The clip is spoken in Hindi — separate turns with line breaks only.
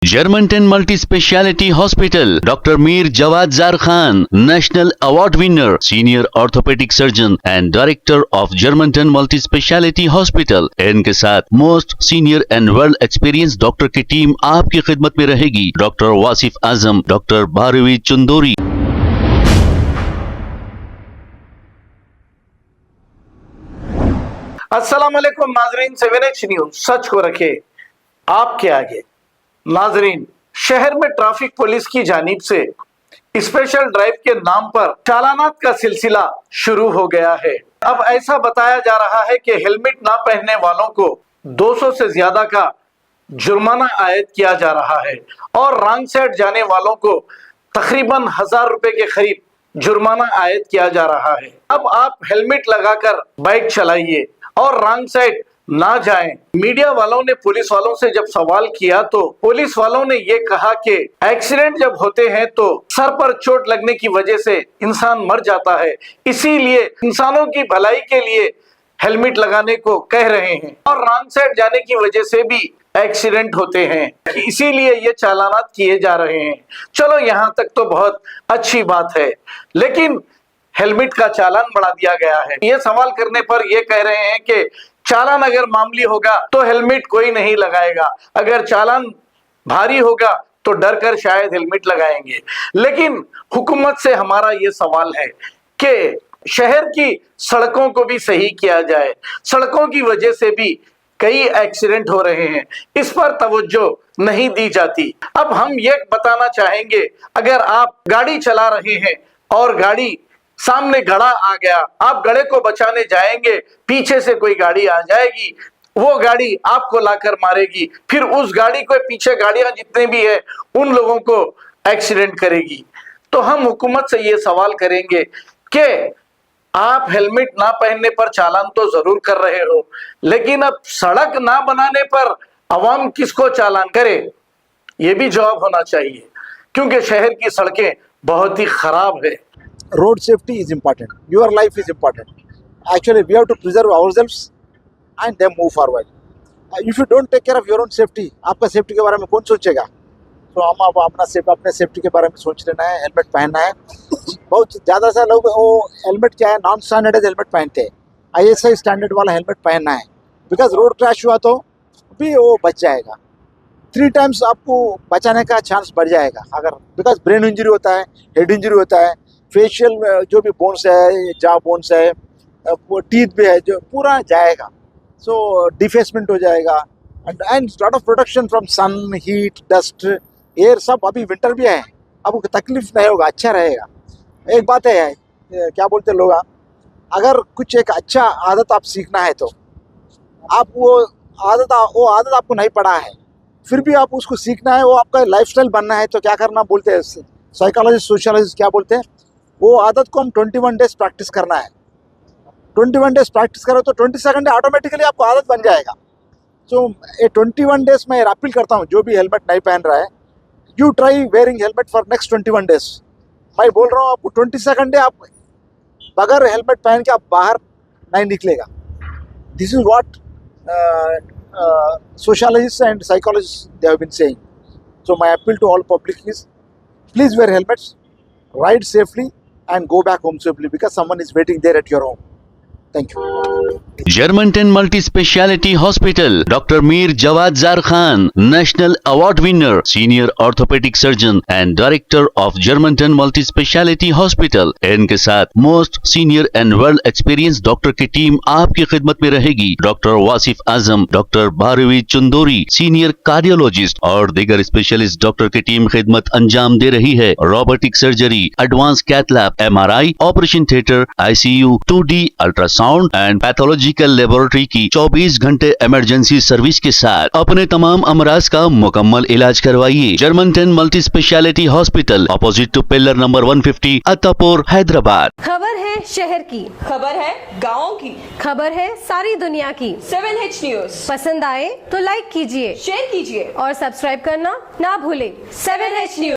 Germantown Multi-Speciality Hospital, Dr. Mir Jawad Zar Khan, National Award winner, Senior Orthopedic Surgeon and Director of Germantown Multi-Speciality Hospital। इनके साथ most senior and world experience doctor की टीम आपकी खिदमत में रहेगी। Doctor Wasif Azam, doctor Bharvi Chandori.
अस्सलाम वालेकुम नाजरीन, 7H न्यूज सच को रखे आपके आगे। नाजरीन, शहर में ट्रैफिक पुलिस की जानिब से स्पेशल ड्राइव के नाम पर चालानात का सिलसिला शुरू हो गया है। अब ऐसा बताया जा रहा है कि हेलमेट ना पहनने वालों को 200 से ज्यादा का जुर्माना आयद किया जा रहा है और रॉन्ग साइड जाने वालों को तकरीबन 1000 रुपए के करीब जुर्माना आयद किया जा रहा है। अब आप हेलमेट लगाकर बाइक चलाइए और रॉन्ग साइड ना जाएं। मीडिया वालों ने पुलिस वालों से जब सवाल किया तो पुलिस वालों ने ये कहा कि एक्सीडेंट जब होते हैं तो सर पर चोट लगने की वजह से इंसान मर जाता है, इसीलिए इंसानों की भलाई के लिए हेलमेट लगाने को कह रहे हैं और रॉन्ग साइड जाने की वजह से भी एक्सीडेंट होते हैं, इसीलिए ये चालानात किए जा रहे हैं। चलो यहाँ तक तो बहुत अच्छी बात है, लेकिन हेलमेट का चालान बढ़ा दिया गया है। ये सवाल करने पर ये कह रहे हैं कि चालान अगर मामूली होगा तो हेलमेट कोई नहीं लगाएगा, अगर चालान भारी होगा तो डर कर शायद हेलमेट लगाएंगे। लेकिन हुकूमत से हमारा ये सवाल है कि शहर की सड़कों को भी सही किया जाए। सड़कों की वजह से भी कई एक्सीडेंट हो रहे हैं, इस पर तवज्जो नहीं दी जाती। अब हम ये बताना चाहेंगे, अगर आप गाड़ी चला रहे हैं और गाड़ी सामने घड़ा आ गया, आप घड़े को बचाने जाएंगे, पीछे से कोई गाड़ी आ जाएगी, वो गाड़ी आपको लाकर मारेगी, फिर उस गाड़ी को पीछे गाड़ियां जितने भी है उन लोगों को एक्सीडेंट करेगी। तो हम हुकूमत से ये सवाल करेंगे कि आप हेलमेट ना पहनने पर चालान तो जरूर कर रहे हो, लेकिन अब सड़क ना बनाने पर अवाम किसको चालान करे, ये भी जवाब होना चाहिए, क्योंकि शहर की सड़कें बहुत ही खराब है।
Road safety is important. Your life is important. Actually, we have to preserve ourselves and then move forward. If you don't take care of your own safety, आपका सेफ्टी के बारे में कौन सोचेगा? तो हम अब अपने सेफ्टी के बारे में सोच लेना है, हेलमेट पहनना है। बहुत ज़्यादा सा लोग वो हेलमेट क्या है, नॉन स्टैंडर्ड हेलमेट पहनते हैं। ISI स्टैंडर्ड वाला हेलमेट पहनना है, बिकॉज रोड क्रैश हुआ तो भी वो बच जाएगा। 3 टाइम्स आपको बचाने का चांस बढ़ जाएगा, अगर बिकॉज ब्रेन इंजरी होता है, हेड इंजरी होता है, फेशियल जो भी बोन्स है, जा बोन्स है, वो टीथ भी है, जो पूरा जाएगा। सो डिफेसमेंट हो जाएगा and lot of protection from sun, heat, dust, air, सब। अभी विंटर भी है, अब तकलीफ नहीं होगा, अच्छा रहेगा। एक बात है, क्या बोलते लोग, अगर कुछ एक अच्छा आदत आप सीखना है तो आप वो आदत आपको नहीं पड़ा है, फिर भी आप उसको सीखना है, वो आपका लाइफस्टाइल बनना है, तो क्या करना बोलते हैं साइकोलॉजिस्ट, सोशलॉजिस्ट क्या बोलते हैं, वो आदत को हम 21 डेज प्रैक्टिस करना है। 21 डेज प्रैक्टिस करो तो 22nd डे ऑटोमेटिकली आपको आदत बन जाएगा। तो ये 21 डेज मैं अपील करता हूँ, जो भी हेलमेट नहीं पहन रहा है, you try wearing helmet for next 21 days. मैं बोल रहा हूँ आपको 22nd डे आप बगैर हेलमेट पहन के आप बाहर नहीं निकलेगा। This is what sociologists and psychologists they have been saying. So my appeal to all public is, please wear helmets, ride safely and go back home safely, because someone is waiting there at your home. Thank you.
Germantown Multi-Speciality Hospital, Dr. Mir Jawad Zar Khan, National Award winner, Senior Orthopedic Surgeon and Director of Germantown Multi-Speciality Hospital। इनके साथ most senior and world experience doctor की टीम आपकी खिदमत में रहेगी। Doctor Wasif Azam, doctor Bharvi Chandori, senior cardiologist और दीगर स्पेशलिस्ट डॉक्टर की टीम खिदमत अंजाम दे रही है। Robotic surgery, advance cath lab, MRI, operation theatre, ICU, 2D ultrasound and pathological laboratory की 24 घंटे इमरजेंसी सर्विस के साथ अपने तमाम अमराज का मुकम्मल इलाज करवाइए। Germanten multi speciality hospital, opposite to pillar number 150, Attapur, Hyderabad.
खबर है शहर की,
खबर है गाँव की,
खबर है सारी दुनिया की।
7H न्यूज
पसंद आए तो लाइक कीजिए,
शेयर कीजिए
और सब्सक्राइब करना ना भूले।
7H news.